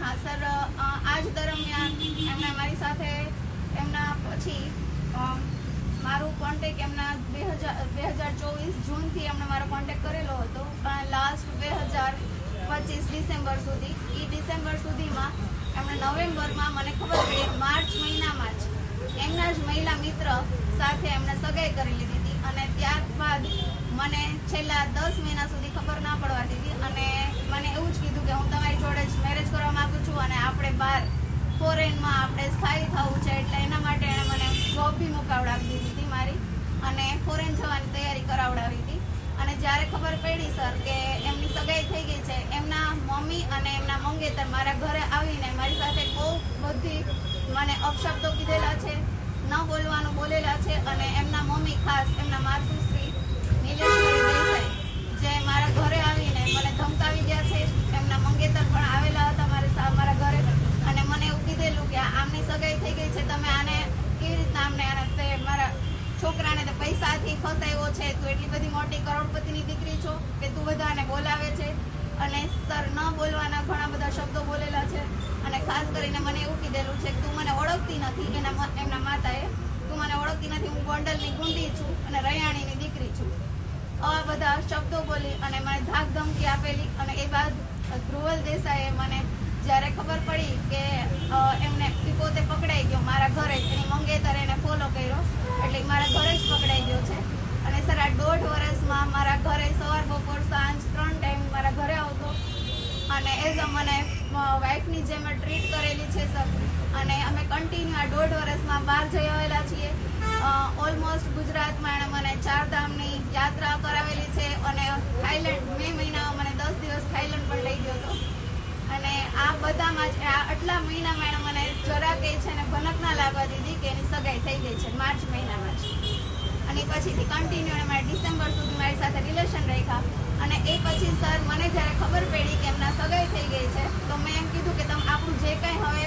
હા સર, આજ દરમિયાન એમણે મારી સાથે એમના પછી મારું કોન્ટેક એમના 2024 જૂનથી એમણે મારો કોન્ટેક કરેલો હતો, લાસ્ટ 2025 ડિસેમ્બર સુધી. એ ડિસેમ્બર સુધીમાં એમણે નવેમ્બરમાં મને ખબર પડી, માર્ચ મહિનામાં જ એમના જ મહિલા મિત્ર સાથે એમણે સગાઈ કરી લીધી હતી. અને ત્યારબાદ મને છેલ્લા 10 મહિના સુધી ખબર ના પડવા દીધી અને મને એવું જ કીધું કે હું તમારી જોડે જ મેરેજ કરવા માંગુ છું અને આપણે બહાર ફોરેનમાં આપણે સ્થાયી થવું છે. એટલે એના માટે એણે મને જોબ બી મુકાવડાવી દીધી હતી મારી, અને ફોરેન જવાની તૈયારી કરાવડાવી હતી. અને જ્યારે ખબર પડી સર કે એમની સગાઈ થઈ ગઈ છે, એમના મમ્મી અને એમના મંગેતર મારા ઘરે આવીને મારી સાથે બહુ બધી મને અપશબ્દો કીધેલા છે, ન બોલવાનું બોલેલા છે. અને એમના મમ્મી ખાસ એમના માતુશ્રી નીલેશ્વરી દેસાઈ, જે મારા ઘરે આવીને મને ધમકાવી ગયા છે. એમના મંગેતર પણ આવેલા હતા મારા ઘરે અને મને એવું કીધેલું કે આમની સગાઈ થઈ ગઈ છે, તમે આને કેવી રીતના આને મારા છોકરાને તો પૈસાથી ફસાયો છે, તું એટલી બધી મોટી કરોડપતિની દીકરી છો કે તું બધાને બોલાવે છે. અને સર ન બોલવાના ઘણા બધા શબ્દો બોલેલા છે. અને ખાસ કરીને મને એવું કીધેલું છે કે તું મને ઓળખતી નથી, એમના માતાએ, તું મને ઓળખતી નથી, હું ગોંડલની ગુંડી છું અને રૈયાણીની દીકરી છું. આવા બધા શબ્દો બોલી અને મને ધાક ધમકી આપેલી. અને એ બાદ ધ્રુવલ દેસાઈએ મને જ્યારે ખબર પડી કે એમને પોતે પકડાઈ ગયો મારા ઘરે જ, એની મંગેતર એને ફોલો કર્યો એટલે મારા ઘરે જ પકડાઈ ગયો છે. અને સર આ 1.5 વર્ષમાં મારા ઘરે સવાર બપોર સાંજ 3 ટાઈમ મારા ઘરે આવતો અને એઝ અ મને વાઇફની જેમ ટ્રીટ કરેલી છે સર. અને અમે કન્ટિન્યુ આ 1.5 વર્ષમાં બહાર જઈ આવેલા છીએ. ઓલમોસ્ટ ગુજરાતમાં એણે મને 4 ધામની યાત્રા કરાવેલી છે અને થાઈલેન્ડ મે મહિનામાં મને 10 દિવસ થાઈલેન્ડ પણ લઈ ગયો હતો. અને આ બધામાં જ આટલા મહિનામાં એણે મને જરા કે છે ને ભનક ના લાગવા દીધી કે એની સગાઈ થઈ ગઈ છે માર્ચ મહિનામાં જ. અને પછીથી કન્ટિન્યુ એને મારે ડિસેમ્બર સુધી મારી સાથે રિલેશન રાખ્યા. અને એ પછી સર મને જ્યારે ખબર પડી કે એમના સગાઈ થઈ ગઈ છે તો મેં એમ કીધું કે તમે આપણું જે કંઈ હવે,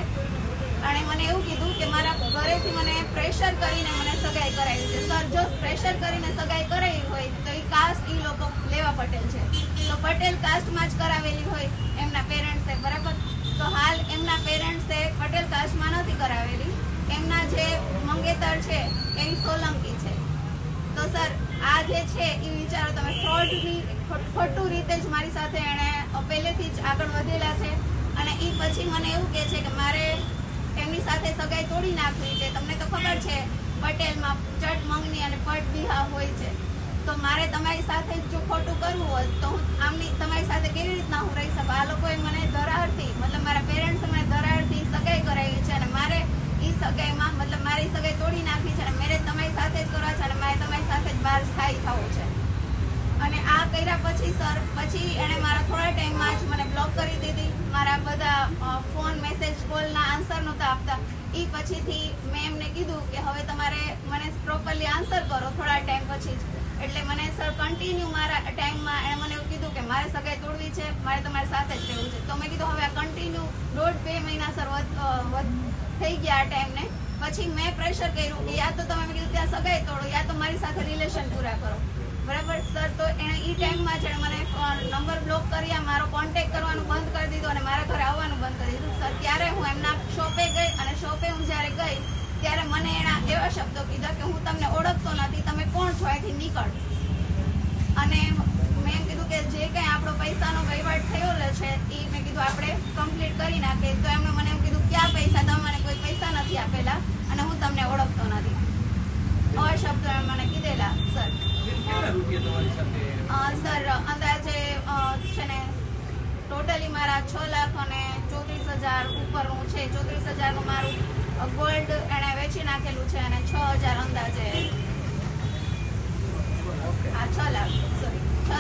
અને મને એવું કીધું કે મારા ઘરેથી મને પ્રેશર કરીને મને સગાઈ કરાવી છે. સર જો પ્રેશર કરીને સગાઈ કરાવી હોય તો એ કાસ્ટ એ લોકો લેવા પટેલ છે, તો પટેલ કાસ્ટમાં જ કરાવેલી હોય એમના પેરેન્ટ્સે, બરાબર. તો હાલ એમના પેરેન્ટ્સે પટેલ કાસ્ટમાં નથી કરાવેલી, એમના જે મંગેતર છે એ સોલંકી છે. તો સર આ જે છે એ વિચારો તમે, ખોટું રીતે જ મારી સાથે એણે પહેલેથી જ આગળ વધેલા છે. અને એ પછી મને એવું કહે છે કે મારે એમની સાથે સગાઈ તોડી નાખવી છે. તમને તો ખબર છે પટેલમાં ચટ મંગની અને પટ બિહા હોય છે, તો મારે તમારી સાથે જો ખોટું કરવું હોય તો હું તમારી સાથે કેવી રીતના હું રહી શકું. આ લોકોએ મને ધરારથી, મતલબ મારા પેરેન્ટ્સે મને ધરારથી સગાઈ કરાવી છે અને મારે એ સગાઈમાં મતલબ મારી સગાઈ તોડી નાખવી છે અને મેરેજ તમારી સાથે જ કરવા છે અને મારે તમારી સાથે જ બહાર સ્થાયી થવું છે. અને આ કર્યા પછી સર પછી એણે મારા થોડા ટાઈમમાં જ મને બ્લોક કરી દીધી. મારા બધા ફોન મેસેજ કોલના આન્સર નહોતા આપતા. એ પછીથી મેં એમને કીધું કે હવે તમારે મને પ્રોપરલી આન્સર કરો થોડા ટાઈમ પછી જ. એટલે મને સર કન્ટિન્યુ મારા ટાઈમમાં એણે મને એવું કીધું કે મારે સગાઈ તોડવી છે, મારે તમારી સાથે જ રહેવું છે. તો મેં કીધું હવે આ કન્ટિન્યુ 1.5-2 મહિના સર થઈ ગયા આ ટાઈમને. પછી મેં પ્રેશર કર્યું કે યા તો તમે મેં કીધું ત્યાં સગાઈ તોડો યા તો મારી સાથે રિલેશન પૂરા કરો, બરાબર સર. તો એણે એ ટાઈમમાં જ મને નંબર બ્લોક કર્યા, મારો કોન્ટેક્ટ કરવાનું બંધ કરી દીધું અને મારા ઘરે આવવાનું બંધ કરી દીધું સર. ત્યારે હું એમના શોપે ગઈ અને શોપે હું જ્યારે ગઈ ત્યારે મને એના એવા શબ્દો કીધા કે હું તમને ઓળખતો નથી, તમે કોણ છો, અહીંથી નીકળ. અને મેં એમ કીધું કે જે કંઈ આપણો પૈસાનો વહીવટ થયેલો છે એ મેં કીધું આપણે કમ્પ્લીટ કરી નાખીએ. તો એમણે મને એમ કીધું ક્યાં પૈસા, તમે મને કોઈ પૈસા નથી આપેલા અને હું તમને ઓળખતો નથી. આવા શબ્દો એમણે મને કીધેલા સર. સર અંદાજે છે ને ટોટલી મારા 6,34,000 ઉપરનું છે. 34,000નું મારું ગોલ્ડ એણે વેચી નાખેલું છે અને 6,000 અંદાજે, આ 6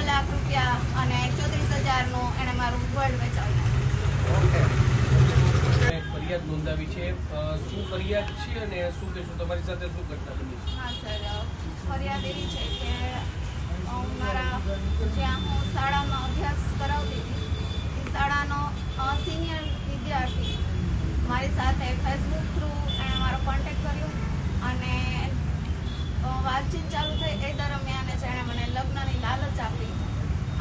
લાખ રૂપિયા અને 34,000નું એણે મારું ગોલ્ડ વેચાવી નાખ્યું. ફરિયાદ નોંધાવી છે, શું ફરિયાદ છે અને શું કહેશો, તમારી સાથે શું ઘટના બની છે? હા સર, ફરિયાદ એવી છે કે મારા જ્યાં હું શાળામાં અભ્યાસ કરાવતી હતી એ શાળાનો સિનિયર વિદ્યાર્થી મારી સાથે ફેસબુક થ્રુ એણે મારો કોન્ટેક્ટ કર્યો અને વાતચીત ચાલુ થઈ. એ દરમિયાન જ એણે મને લગ્નની લાલચ આપી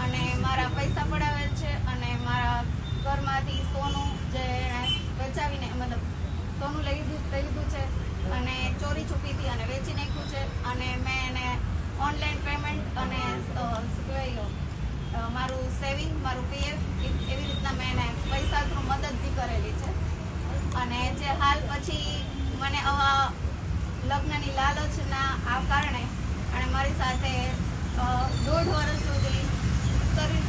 અને મારા પૈસા પડાવેલ છે અને મારા ઘરમાંથી સોનું જે બચાવીને મતલબ સોનું લઈ લીધું છે અને ચોરી છુપીથી અને વેચી નાખ્યું છે. અને મેં એને ઓનલાઈન પેમેન્ટ અને શું કહેવાય મારું સેવિંગ, મારું પીએફ એવી રીતના મેં એને પૈસા થ્રુ મદદ બી કરેલી છે. અને જે હાલ પછી મને આવા લગ્નની લાલચના આ કારણે અને મારી સાથે 1.5 વર્ષ સુધી શરીર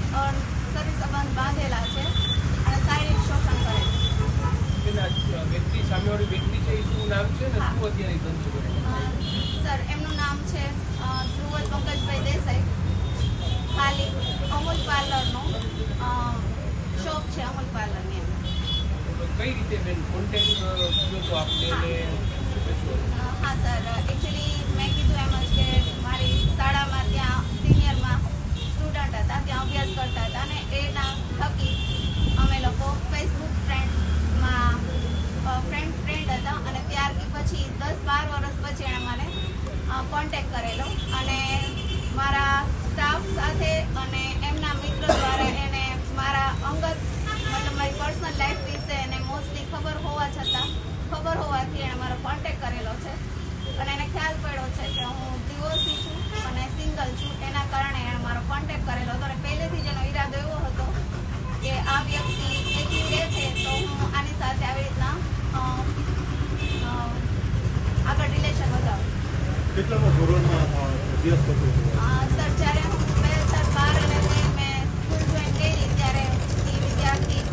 સંબંધ બાંધેલા છે અને શારીરિક શોષણ કરેલું. પેલા વ્યક્તિ સામેવાળી વ્યક્તિ છે એ શું નામ છે ને શું અત્યારે ધંધો કરે? સર એમનું નામ છે ધ્રુવલ પંકજભાઈ દેસાઈ. ખાલી અમૂલ પાર્લરનો શોપ છે, અમૂલ પાર્લરની અંદર. કઈ રીતે બેન કોન્ટેક્ટ કર્યો તો આપને ને શું કહેશો? હા સર, એકચ્યુઅલી મેં કીધું એમ જ કે મારી શાળામાં ત્યાં સિનિયરમાં સ્ટુડન્ટ હતા, ત્યાં અભ્યાસ કરતા હતા અને એના થકી અમે લોકો ફેસબુક ફ્રેન્ડ હતા. અને ત્યારથી પછી 10-12 વર્ષ પછી એણે મને કોન્ટેક્ટ કરેલો અને મારા સ્ટાફ સાથે અને એમના મિત્ર દ્વારા એને મારા અંગત મતલબ મારી પર્સનલ લાઈફ વિશે એને મોસ્ટલી ખબર હોવાથી એણે મારો કોન્ટેક્ટ કરેલો છે. અને એને ખ્યાલ પડ્યો છે કે હું ડિવોર્સી છું અને સિંગલ છું, એના કારણે એણે મારો કોન્ટેક્ટ કરેલો હતો. અને પહેલેથી જ એનો ઈરાદો એવો હતો કે આ વ્યક્તિ એકલી રહે છે તો હું આની સાથે આવી રીતના આગળ રિલેશન વધારું. કેટલામાં ધોરણમાં અભ્યાસ કરતો હતો? સર, જ્યારે હું 2012 અને મેં સ્કૂલ જોઈન કરી ત્યારે એ વિદ્યાર્થી